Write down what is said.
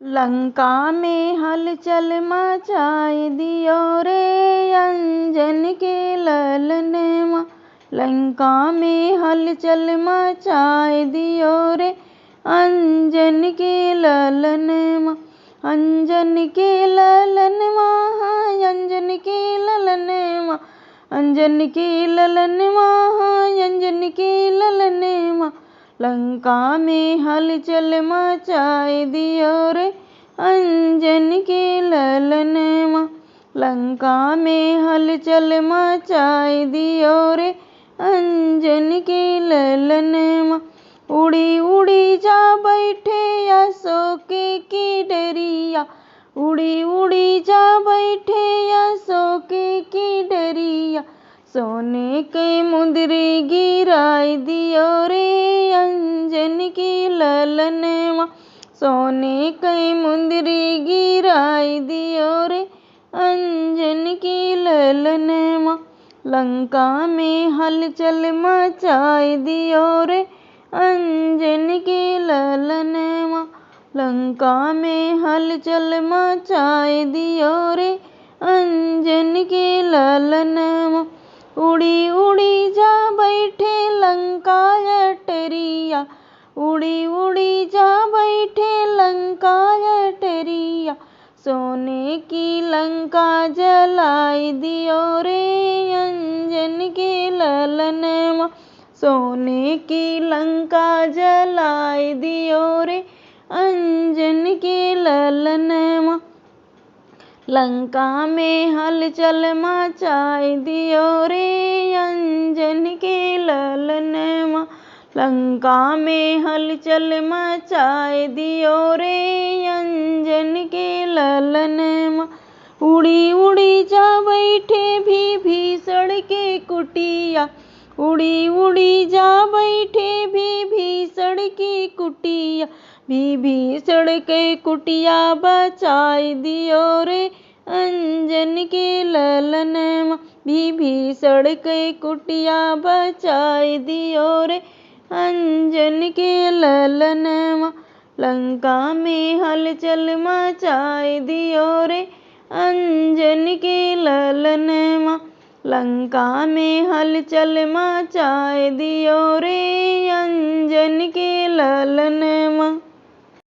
लंका में हलचल मचाए दियो रे अंजन के ललनवा। लंका में हलचल मचाए दियो रे अंजन के ललनवा। अंजन के ललनवा, अंजन के ललनवा, अंजन के ललनवा, अंजन के ललनवा। लंका में हलचल मचाए दियो रे अंजन के ललनवा। लंका में हलचल मचाए दियो रे अंजन के ललनवा। उड़ी उड़ी जा बैठे अशोक की डरिया, उड़ी उड़ी जा बैठे अशोक की डरिया। सोने के मुंदरी गिराई दियो रे अंजन की ललनवा। सोने के मुंदरी गिराई दियो रे अंजन की ललनवा। लंका में हलचल मचाए दियो रे अंजन की ललनवा। लंका में हलचल मचाए दियो रे अंजन की ललनवा। उड़ी उड़ी जा बैठे लंका अटरिया, उड़ी उड़ी जा बैठे लंका अटरिया। सोने की लंका जलाई दियो रे अंजन के ललनवा। सोने की लंका जलाई दियो रे अंजन के ललनवा। लंका में हलचल मचाए दियो रे अंजन के ललनवा। लंका में हलचल मचाए दियो रे अंजन के ललनवा। उड़ी उड़ी जा बैठे भीषण के कुटिया, उड़ी उड़ी जा बैठे भीषण की कुटिया। भीषण के कुटिया बचाए दियो रे अंजन के ललनवा। भीषण के कुटिया बचाए दियो रे अंजन के ललनवा। लंका में हलचल मचाए दियो रे अंजन के ललनवा। लंका में हलचल मचाए दियो रे अंजन के ललनवा।